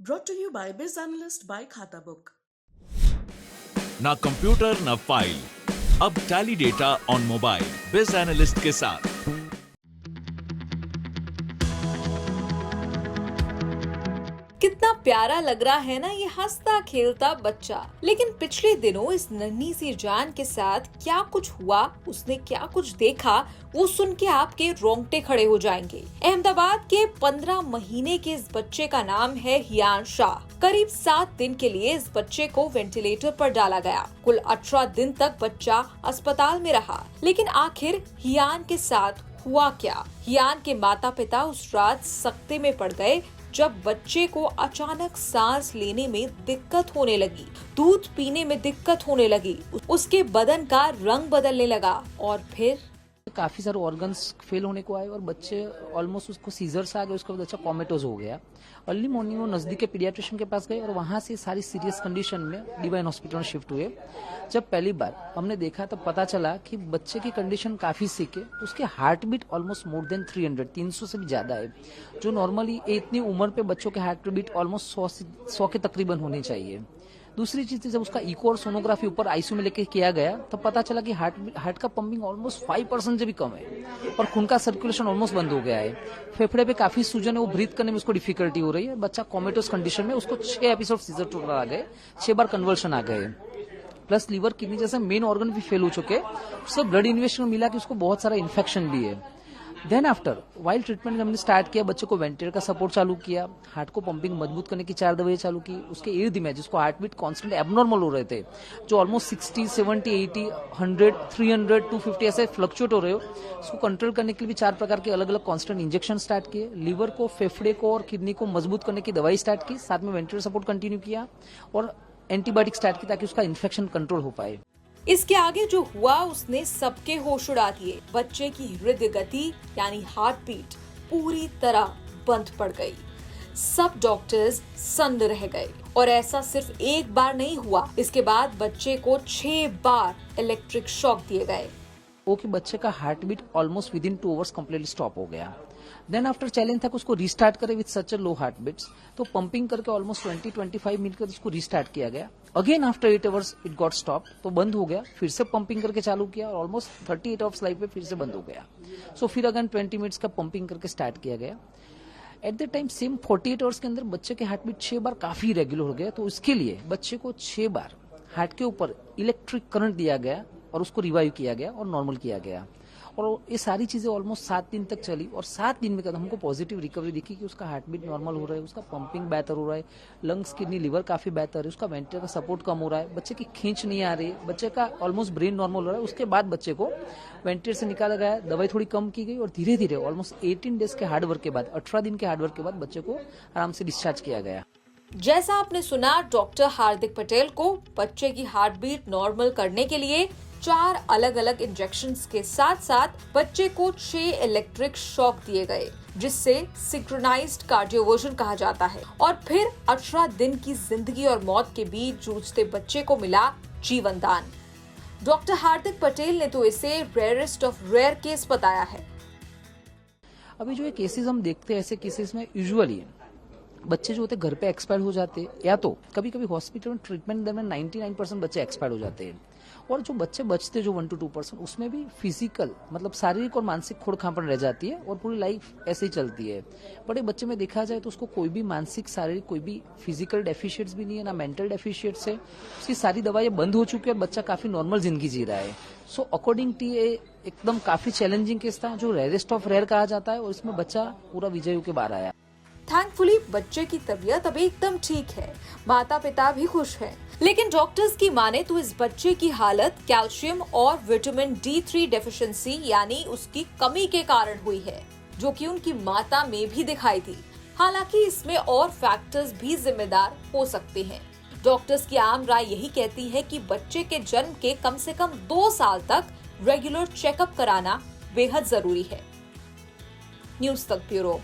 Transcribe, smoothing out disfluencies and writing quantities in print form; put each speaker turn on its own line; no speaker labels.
Brought to you by Biz Analyst by Khata Book.
ना computer ना file, अब tally data on mobile बिज analyst के साथ।
कितना प्यारा लग रहा है ना ये हंसता खेलता बच्चा। लेकिन पिछले दिनों इस नन्ही सी जान के साथ क्या कुछ हुआ, उसने क्या कुछ देखा, वो सुन के आपके रोंगटे खड़े हो जाएंगे। अहमदाबाद के 15 महीने के इस बच्चे का नाम है हियान शाह। करीब 7 दिन के लिए इस बच्चे को वेंटिलेटर पर डाला गया। कुल 18 दिन तक बच्चा अस्पताल में रहा। लेकिन आखिर हियान के साथ हुआ क्या? हियान के माता पिता उस रात सकते में पड़ गए जब बच्चे को अचानक सांस लेने में दिक्कत होने लगी, दूध पीने में दिक्कत होने लगी, उसके बदन का रंग बदलने लगा और फिर
काफी सारे ऑर्गन्स फेल होने को आए और बच्चे ऑलमोस्ट उसको सीजर्स आ गए। उसके बाद बच्चा कोमेटोज हो गया। अर्ली मॉर्निंग वो नजदीक के पीडियाट्रिशियन के पास गए और वहां से सारी सीरियस कंडीशन में डिवाइन हॉस्पिटल में शिफ्ट हुए। जब पहली बार हमने देखा तब पता चला कि बच्चे की कंडीशन काफी सिक है। तो उसके heart beat almost more than 300 से भी ज्यादा है। जो नॉर्मली इतनी उम्र पे बच्चों के हार्ट बीट ऑलमोस्ट 100 के तकरीबन होनी चाहिए। दूसरी चीज जब उसका इको और सोनोग्राफी ऊपर आईसीयू में लेके किया गया तब पता चला कि हार्ट का पंपिंग ऑलमोस्ट 5% से भी कम है और खून का सर्कुलेशन ऑलमोस्ट बंद हो गया है। फेफड़े पे काफी सूजन है, वो ब्रीथ करने में उसको डिफिकल्टी हो रही है। बच्चा कोमेटोस कंडीशन में, उसको 6 एपिसोड सीजर टूट आ गए, 6 बार कन्वर्शन आ गए, प्लस लीवर किडनी जैसे मेन ऑर्गन भी फेल हो चुके। उससे ब्लड इन्वेस्टिगेशन मिला कि उसको बहुत सारा इन्फेक्शन भी है। देन आफ्टर वाइल ट्रीटमेंट हमने स्टार्ट किया, बच्चे को वेंटिलेटर का सपोर्ट चालू किया, हार्ट को पंपिंग मजबूत करने की 4 दवाई चालू की। उसके इर्द में जिसको हार्ट बीट कांस्टेंट एबनॉर्मल हो रहे थे, जो ऑलमोस्ट 60, 70, 80, 100, 300, 250 ऐसे फ्लक्चुएट हो रहे हो, उसको कंट्रोल करने के लिए भी 4 प्रकार के अलग अलग कांस्टेंट इंजेक्शन स्टार्ट किए। लीवर को, फेफड़े को और किडनी को मजबूत करने की दवाई स्टार्ट की। साथ में वेंटिलेटर सपोर्ट कंटिन्यू किया और एंटीबायोटिक स्टार्ट की ताकि उसका इन्फेक्शन कंट्रोल हो पाए।
इसके आगे जो हुआ उसने सबके होश उड़ा दिए। बच्चे की हृदय गति यानी हार्ट बीट पूरी तरह बंद पड़ गई। सब डॉक्टर्स सन्न रह गए और ऐसा सिर्फ एक बार नहीं हुआ। इसके बाद बच्चे को 6 बार इलेक्ट्रिक शॉक दिए गए।
वो कि बच्चे का heart beat almost within 2 hours completely stop हो गया। देन आफ्टर चैलेंज था कि उसको रीस्टार्ट करे with such low heart beats. तो पंपिंग करके ऑलमोस्ट 20-25 मिनट तक उसको रीस्टार्ट किया गया। Again after 8 hours it got stop, तो बंद हो गया। फिर से पंपिंग करके चालू किया और ऑलमोस्ट 38 आवर्स लाइफ पे फिर से बंद हो गया। सो फिर अगेन 20 मिनट्स का पंपिंग करके स्टार्ट किया गया। At the time same 48 hours के अंदर बच्चे के हार्ट बीट 6 बार काफी रेगुलर हो गया। तो इसके लिए बच्चे को 6 बार हार्ट के ऊपर इलेक्ट्रिक करंट दिया गया और उसको रिवाइव किया गया और नॉर्मल किया गया। और ये सारी चीजें ऑलमोस्ट 7 दिन तक चली और 7 दिन में हमको पॉजिटिव रिकवरी दिखी कि उसका हार्ट बीट नॉर्मल हो रहा है, उसका पंपिंग बेहतर हो रहा है, लंग्स, किडनी, लिवर काफी बेहतर है, उसका वेंटिलेटर का सपोर्ट कम हो रहा है, बच्चे की खींच नहीं आ रही, बच्चे का ऑलमोस्ट ब्रेन नॉर्मल हो रहा है। उसके बाद बच्चे को वेंटिलेटर से निकाला गया, दवाई थोड़ी कम की गई और धीरे धीरे ऑलमोस्ट 18 डेज के हार्डवर्क के बाद, 18 दिन के हार्डवर्क के बाद बच्चे को आराम से डिस्चार्ज किया गया।
जैसा आपने सुना डॉक्टर हार्दिक पटेल को बच्चे की हार्ट बीट नॉर्मल करने के लिए 4 अलग अलग इंजेक्शंस के साथ साथ बच्चे को 6 इलेक्ट्रिक शॉक दिए गए, जिससे सिंक्रोनाइज्ड कार्डियोवर्जन कहा जाता है। और फिर 18 दिन की जिंदगी और मौत के बीच जूझते बच्चे को मिला जीवन दान। डॉक्टर हार्दिक पटेल ने तो इसे रेयरेस्ट ऑफ रेयर केस बताया है।
अभी जो ये केसेस हम देखते हैं, ऐसे केसेस में यूजुअली बच्चे जो होते हैं घर पे एक्सपायर हो जाते हैं, या तो कभी कभी हॉस्पिटल में ट्रीटमेंट दरमियान 99% बच्चे एक्सपायर हो जाते हैं। और जो बच्चे बचते जो 1 to 2%, उसमें भी फिजिकल मतलब शारीरिक और मानसिक खोड़खापन रह जाती है और पूरी लाइफ ऐसे ही चलती है। बड़े बच्चे में देखा जाए तो उसको कोई भी मानसिक, शारीरिक कोई भी फिजिकल डेफिशिएंट्स भी नहीं है, ना मेंटल डेफिशिएंट्स है। उसकी सारी दवाइयां बंद हो चुकी है और बच्चा काफी नॉर्मल जिंदगी जी रहा है। सो अकॉर्डिंग टू ये एकदम काफी चैलेंजिंग केस था जो रेयरेस्ट ऑफ रेयर कहा जाता है और इसमें बच्चा पूरा विजयी होकर बाहर आया।
थैंकफुली बच्चे की तबीयत अब एकदम ठीक है, माता पिता भी खुश हैं। लेकिन डॉक्टर्स की माने तो इस बच्चे की हालत कैल्शियम और विटामिन D3 डेफिशिएंसी यानी उसकी कमी के कारण हुई है, जो कि उनकी माता में भी दिखाई दी। हालांकि इसमें और फैक्टर्स भी जिम्मेदार हो सकते हैं। डॉक्टर्स की आम राय यही कहती है कि बच्चे के जन्म के कम से कम 2 साल तक रेगुलर चेकअप कराना बेहद जरूरी है। न्यूज़ तक ब्यूरो।